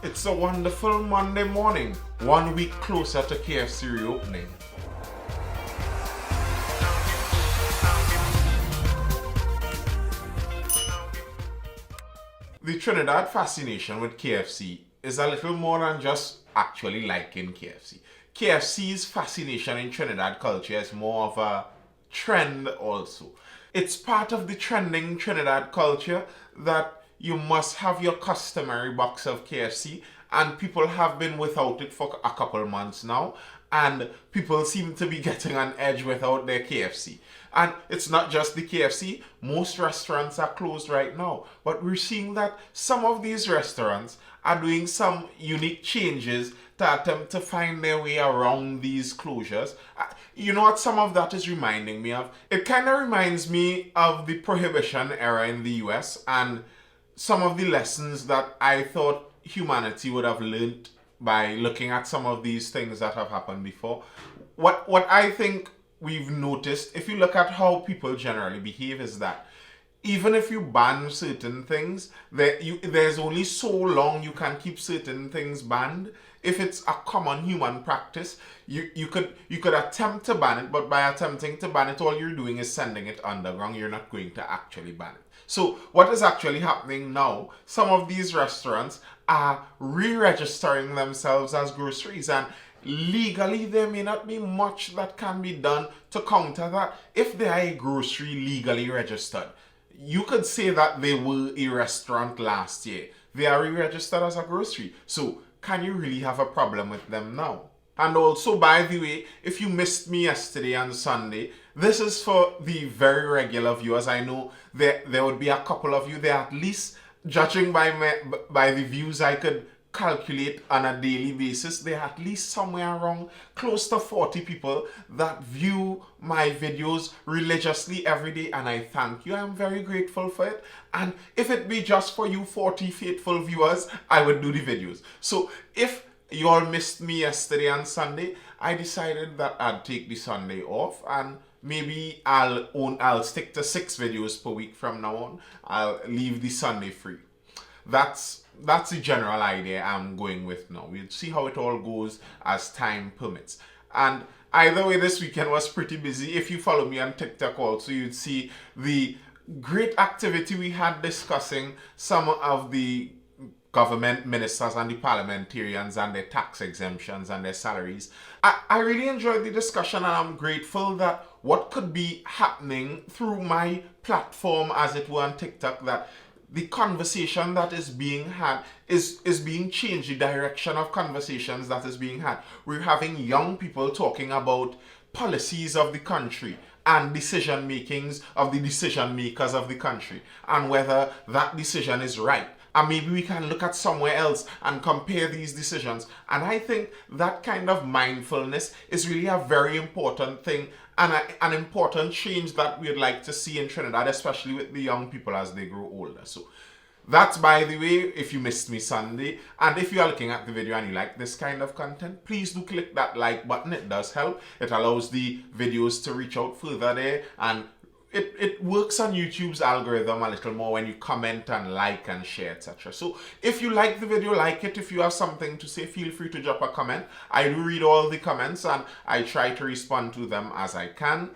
It's a wonderful Monday morning, 1 week closer to KFC reopening. The Trinidad fascination with KFC is a little more than just actually liking KFC. KFC's fascination in Trinidad culture is more of a trend also. It's part of the trending Trinidad culture that you must have your customary box of KFC, and people have been without it for a couple months now, and people seem to be getting an edge without their KFC. And it's not just the KFC, most restaurants are closed right now, but we're seeing that some of these restaurants are doing some unique changes to attempt to find their way around these closures. You know what some of that is reminding me of? It kind of reminds me of the Prohibition era in the US and some of the lessons that I thought humanity would have learned by looking at some of these things that have happened before. What I think we've noticed, if you look at how people generally behave, is that even if you ban certain things, there's only so long you can keep certain things banned. If it's a common human practice, you could attempt to ban it, but by attempting to ban it, all you're doing is sending it underground. You're not going to actually ban it. So what is actually happening now, some of these restaurants are re-registering themselves as groceries, and legally there may not be much that can be done to counter that. If they are a grocery legally registered, you could say that they were a restaurant last year. They are re-registered as a grocery. So can you really have a problem with them now? And also, by the way, if you missed me yesterday and Sunday, this is for the very regular viewers. I know there would be a couple of you there, at least judging by the views I could calculate on a daily basis, there are at least somewhere around close to 40 people that view my videos religiously every day, and I thank you. I'm very grateful for it. And if it be just for you 40 faithful viewers, I would do the videos. So if you all missed me yesterday and Sunday, I decided that I'd take the Sunday off, and maybe I'll stick to 6 videos per week from now on. I'll leave the Sunday free. That's the general idea I'm going with now. We'll see how it all goes as time permits. And either way, this weekend was pretty busy. If you follow me on TikTok also, you'd see the great activity we had discussing some of the government ministers and the parliamentarians and their tax exemptions and their salaries. I really enjoyed the discussion, and I'm grateful that what could be happening through my platform, as it were, on TikTok, that the conversation that is being had is being changed, the direction of conversations that is being had. We're having young people talking about policies of the country and decision makings of the decision makers of the country, and whether that decision is right. And maybe we can look at somewhere else and compare these decisions. And I think that kind of mindfulness is really a very important thing, and an important change that we'd like to see in Trinidad, especially with the young people as they grow older. So that's, by the way, if you missed me Sunday. And if you are looking at the video and you like this kind of content, please do click that like button. It does help. It allows the videos to reach out further there, and it works on YouTube's algorithm a little more when you comment and like and share, etc. So if you like the video, like it. If you have something to say, feel free to drop a comment. I do read all the comments, and I try to respond to them as I can.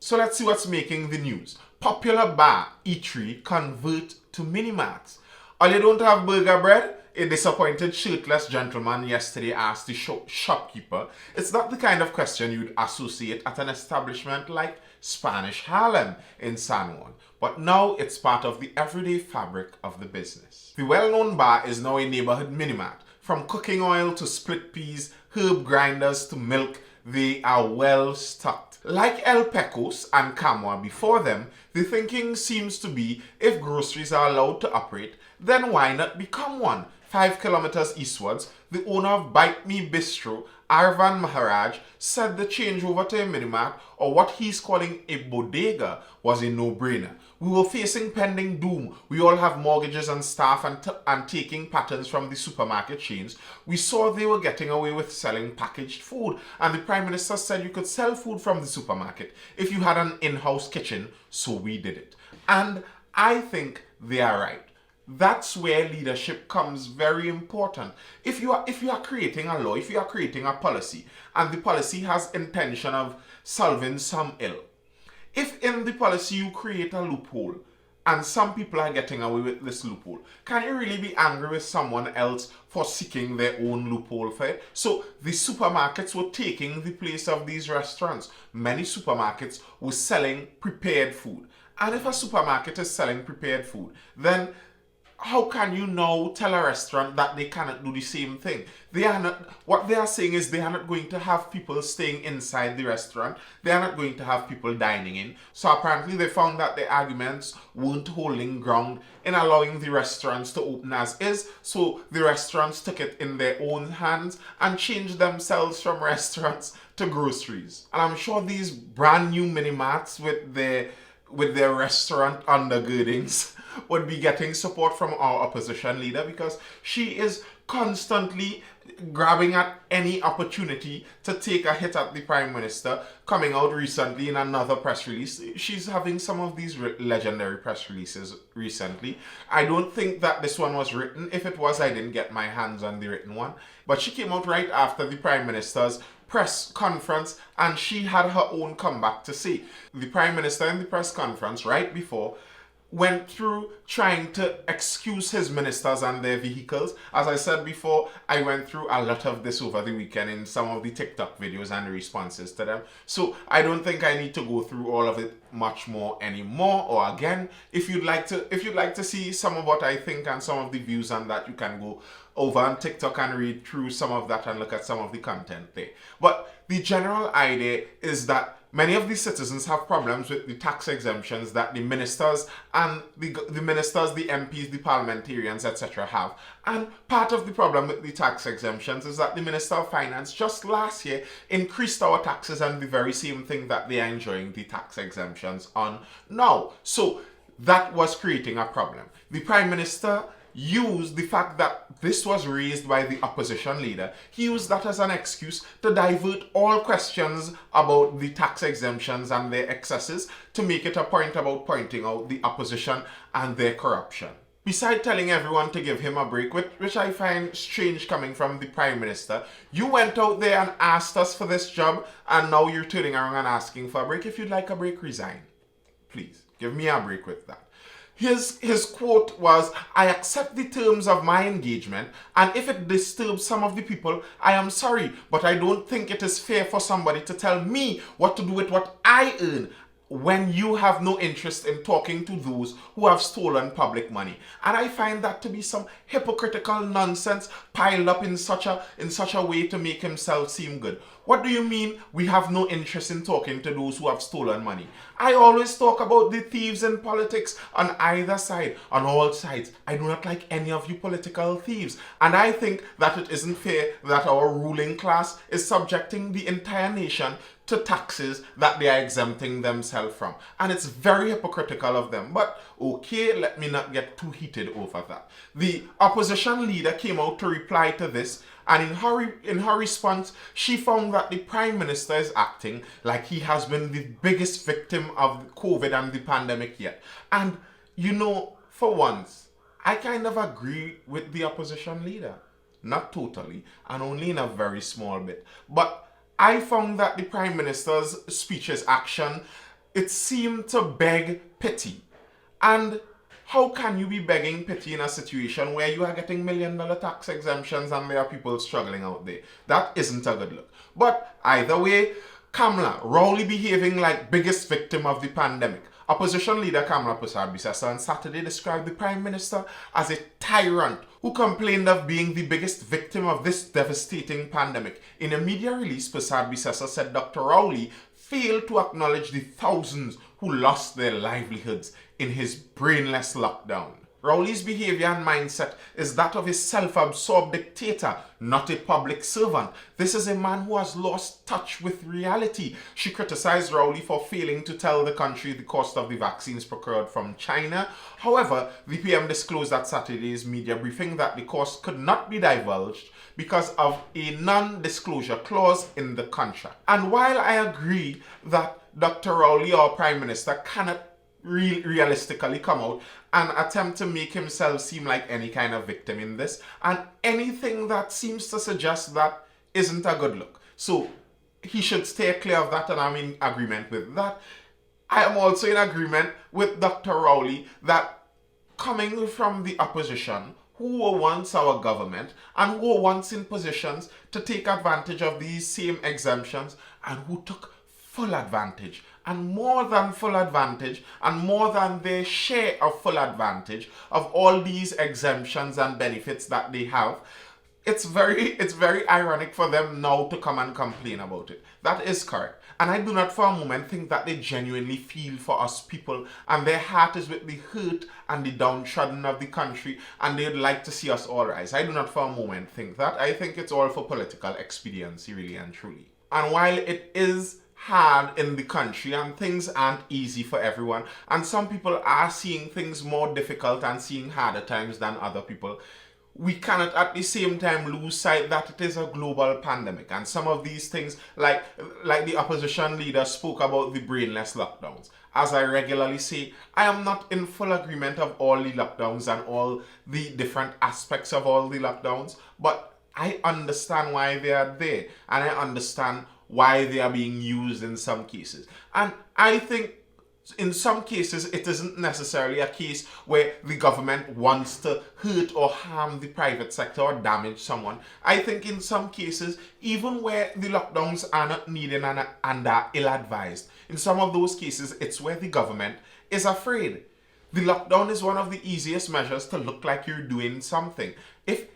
So let's see what's making the news. Popular bar eatery convert to mini-marts. All you don't have burger bread? A disappointed shirtless gentleman yesterday asked the shopkeeper. It's not the kind of question you'd associate at an establishment like Spanish Harlem in San Juan, but now it's part of the everyday fabric of the business. The well-known bar is now a neighborhood mini-mart. From cooking oil to split peas, herb grinders to milk, they are well stocked. Like El Pecos and Camwa before them, the thinking seems to be, if groceries are allowed to operate, then why not become one? 5 kilometers eastwards, the owner of Bite Me Bistro, Arvan Maharaj, said the changeover to a minimart, or what he's calling a bodega, was a no-brainer. We were facing pending doom. We all have mortgages and staff and taking patterns from the supermarket chains. We saw they were getting away with selling packaged food, and the Prime Minister said you could sell food from the supermarket if you had an in-house kitchen, so we did it. And I think they are right. That's where leadership comes very important. If you are creating a law, if you are creating a policy, and the policy has intention of solving some ill, if in the policy you create a loophole and some people are getting away with this loophole, can you really be angry with someone else for seeking their own loophole for it? So the supermarkets were taking the place of these restaurants. Many supermarkets were selling prepared food. And if a supermarket is selling prepared food, then how can you now tell a restaurant that they cannot do the same thing? They are not, what they are saying is they are not going to have people staying inside the restaurant. They are not going to have people dining in. So apparently they found that the arguments weren't holding ground in allowing the restaurants to open as is. So the restaurants took it in their own hands and changed themselves from restaurants to groceries. And I'm sure these brand new mini marts with their restaurant undergirdings would be getting support from our opposition leader, because she is constantly grabbing at any opportunity to take a hit at the Prime Minister. Coming out recently in another press release, she's having some of these legendary press releases recently. I don't think that this one was written. If it was, I didn't get my hands on the written one. But she came out right after the Prime Minister's press conference, and she had her own comeback to say. The Prime Minister in the press conference right before went through trying to excuse his ministers and their vehicles. As I said before, I went through a lot of this over the weekend in some of the TikTok videos and the responses to them. So I don't think I need to go through all of it much more anymore or again. If you'd like to see some of what I think and some of the views on that, you can go over on TikTok and read through some of that and look at some of the content there. But the general idea is that many of the citizens have problems with the tax exemptions that the ministers and the MPs, the parliamentarians, etc. have. And part of the problem with the tax exemptions is that the Minister of Finance just last year increased our taxes on the very same thing that they are enjoying the tax exemptions on now. So that was creating a problem. The Prime Minister used the fact that this was raised by the opposition leader. He used that as an excuse to divert all questions about the tax exemptions and their excesses to make it a point about pointing out the opposition and their corruption. Besides telling everyone to give him a break, which I find strange coming from the Prime Minister, you went out there and asked us for this job, and now you're turning around and asking for a break. If you'd like a break, resign. Please, give me a break with that. His quote was, "I accept the terms of my engagement, and if it disturbs some of the people, I am sorry, but I don't think it is fair for somebody to tell me what to do with what I earn when you have no interest in talking to those who have stolen public money." And I find that to be some hypocritical nonsense piled up in such a way to make himself seem good. What do you mean we have no interest in talking to those who have stolen money? I always talk about the thieves in politics on either side, on all sides. I do not like any of you political thieves. And I think that it isn't fair that our ruling class is subjecting the entire nation to taxes that they are exempting themselves from. And it's very hypocritical of them. But okay, let me not get too heated over that. The opposition leader came out to reply to this, and in her response, she found that the Prime Minister is acting like he has been the biggest victim of COVID and the pandemic yet. And for once, I kind of agree with the opposition leader. Not totally, and only in a very small bit. But I found that the Prime Minister's speech's action, it seemed to beg pity. And how can you be begging pity in a situation where you are getting $1 million tax exemptions and there are people struggling out there? That isn't a good look. But either way, Kamala Rowley behaving like biggest victim of the pandemic. Opposition leader Kamala Persad-Bissessar on Saturday described the Prime Minister as a tyrant who complained of being the biggest victim of this devastating pandemic. In a media release, Persad-Bissessar said Dr. Rowley failed to acknowledge the thousands who lost their livelihoods in his brainless lockdown. Rowley's behavior and mindset is that of a self-absorbed dictator, not a public servant. This is a man who has lost touch with reality. She criticized Rowley for failing to tell the country the cost of the vaccines procured from China. However, the PM disclosed at Saturday's media briefing that the cost could not be divulged because of a non-disclosure clause in the contract. And while I agree that Dr. Rowley, our Prime Minister, cannot realistically come out and attempt to make himself seem like any kind of victim in this. And anything that seems to suggest that isn't a good look. So he should stay clear of that, and I'm in agreement with that. I am also in agreement with Dr. Rowley that coming from the opposition, who were once our government and who were once in positions to take advantage of these same exemptions, and who took full advantage and more than full advantage and more than their share of full advantage of all these exemptions and benefits that they have. It's very ironic for them now to come and complain about it. That is correct. And I do not for a moment think that they genuinely feel for us people, and their heart is with the hurt and the downtrodden of the country, and they'd like to see us all rise. I do not for a moment think that. I think it's all for political expediency, really and truly. And while it is hard in the country and things aren't easy for everyone, and some people are seeing things more difficult and seeing harder times than other people, we cannot at the same time lose sight that it is a global pandemic. And some of these things, like the opposition leader spoke about the brainless lockdowns. As I regularly say, I am not in full agreement of all the lockdowns and all the different aspects of all the lockdowns, but I understand why they are there, and I understand why they are being used in some cases. And I think in some cases, it isn't necessarily a case where the government wants to hurt or harm the private sector or damage someone. I think in some cases, even where the lockdowns are not needed and are ill-advised, in some of those cases, it's where the government is afraid. The lockdown is one of the easiest measures to look like you're doing something. If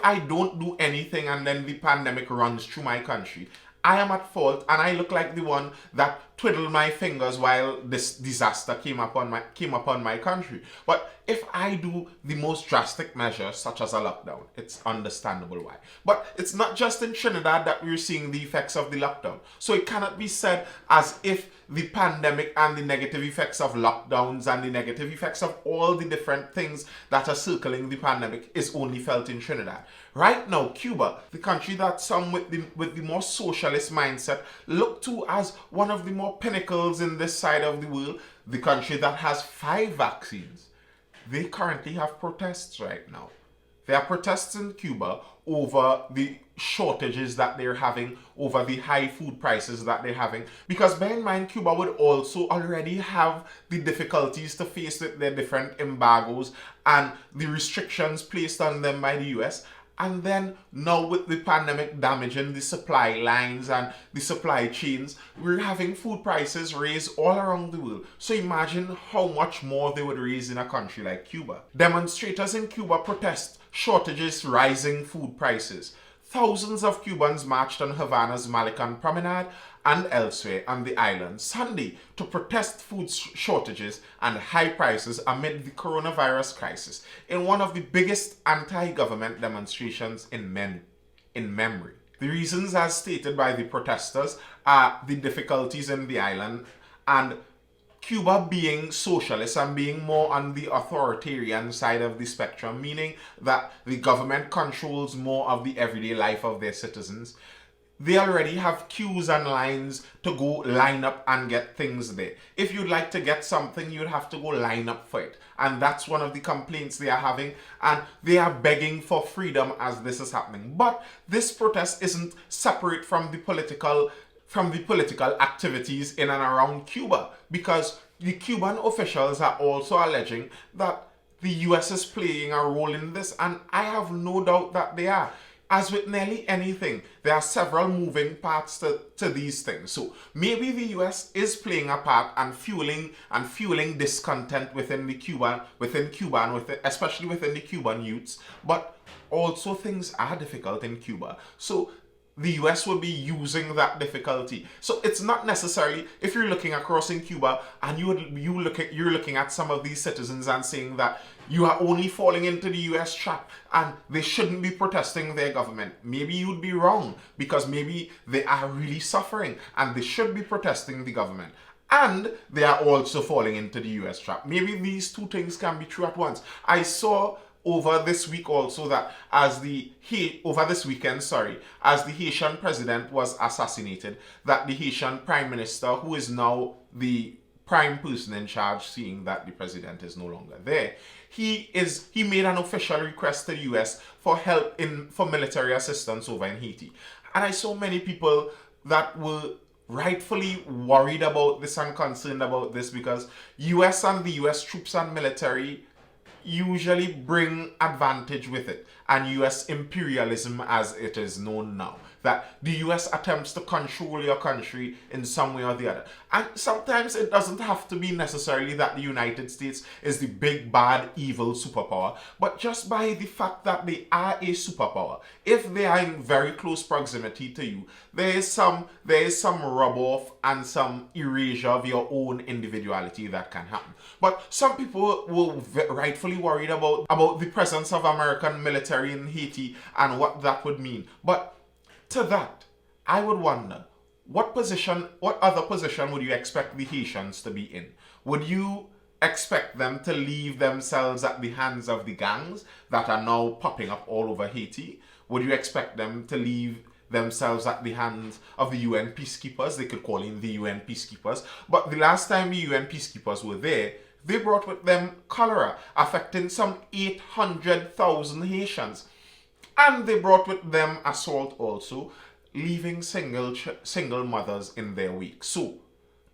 I don't do anything and then the pandemic runs through my country, I am at fault, and I look like the one that twiddled my fingers while this disaster came upon my country. But if I do the most drastic measures, such as a lockdown, it's understandable why. But it's not just in Trinidad that we're seeing the effects of the lockdown. So it cannot be said as if the pandemic and the negative effects of lockdowns and the negative effects of all the different things that are circling the pandemic is only felt in Trinidad. Right now, Cuba, the country that some with the more socialist mindset look to as one of the more pinnacles in this side of the world, the country that has 5 vaccines, they currently have protests right now. There are protests in Cuba over the shortages that they're having, over the high food prices that they're having. Because bear in mind, Cuba would also already have the difficulties to face with their different embargoes and the restrictions placed on them by the US. And then now with the pandemic damaging the supply lines and the supply chains, we're having food prices raised all around the world. So imagine how much more they would raise in a country like Cuba. Demonstrators in Cuba protest shortages, rising food prices. Thousands of Cubans marched on Havana's Malican Promenade and elsewhere on the island Sunday to protest food shortages and high prices amid the coronavirus crisis in one of the biggest anti-government demonstrations in memory. The reasons, as stated by the protesters, are the difficulties in the island and Cuba being socialist and being more on the authoritarian side of the spectrum, meaning that the government controls more of the everyday life of their citizens. They already have queues and lines to go line up and get things there. If you'd like to get something, you'd have to go line up for it. And that's one of the complaints they are having. And they are begging for freedom as this is happening. But this protest isn't separate from the political activities in and around Cuba, because the Cuban officials are also alleging that the US is playing a role in this, and I have no doubt that they are. As with nearly anything, there are several moving parts to these things. So maybe the US is playing a part and fueling discontent within Cuba, especially within the Cuban youths, but also things are difficult in Cuba. So the US will be using that difficulty. So it's not necessarily, if you're looking across in Cuba and you're looking at some of these citizens and saying that you are only falling into the US trap and they shouldn't be protesting their government. Maybe you'd be wrong, because maybe they are really suffering and they should be protesting the government. And they are also falling into the US trap. Maybe these two things can be true at once. I saw over this week also that as the Haitian president was assassinated, that the Haitian prime minister, who is now the prime person in charge, seeing that the president is no longer there, he made an official request to the US for help for military assistance over in Haiti. And I saw many people that were rightfully worried about this and concerned about this, because US and the US troops and military usually bring advantage with it, and US imperialism as it is known now, that the US attempts to control your country in some way or the other. And sometimes it doesn't have to be necessarily that the United States is the big bad evil superpower, but just by the fact that they are a superpower, if they are in very close proximity to you, there is some rub off and some erasure of your own individuality that can happen. But some people were rightfully worried about the presence of American military in Haiti and what that would mean. But to that, I would wonder, what other position would you expect the Haitians to be in? Would you expect them to leave themselves at the hands of the gangs that are now popping up all over Haiti? Would you expect them to leave themselves at the hands of the UN peacekeepers? They could call in the UN peacekeepers. But the last time the UN peacekeepers were there, they brought with them cholera, affecting some 800,000 Haitians. And they brought with them assault also, leaving single mothers in their wake. So,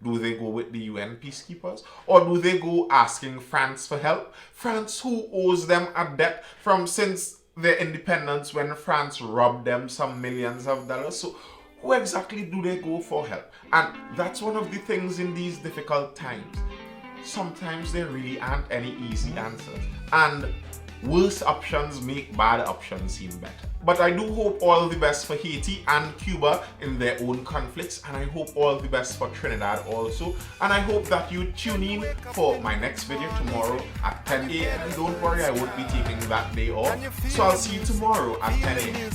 do they go with the UN peacekeepers? Or do they go asking France for help? France, who owes them a debt from since their independence, when France robbed them some millions of dollars. So, who exactly do they go for help? And that's one of the things in these difficult times. Sometimes there really aren't any easy answers, and worse options make bad options seem better. But I do hope all the best for Haiti and Cuba in their own conflicts, and I hope all the best for Trinidad also. And I hope that you tune in for my next video tomorrow at 10 a.m. And don't worry, I won't be taking that day off. So I'll see you tomorrow at 10 a.m.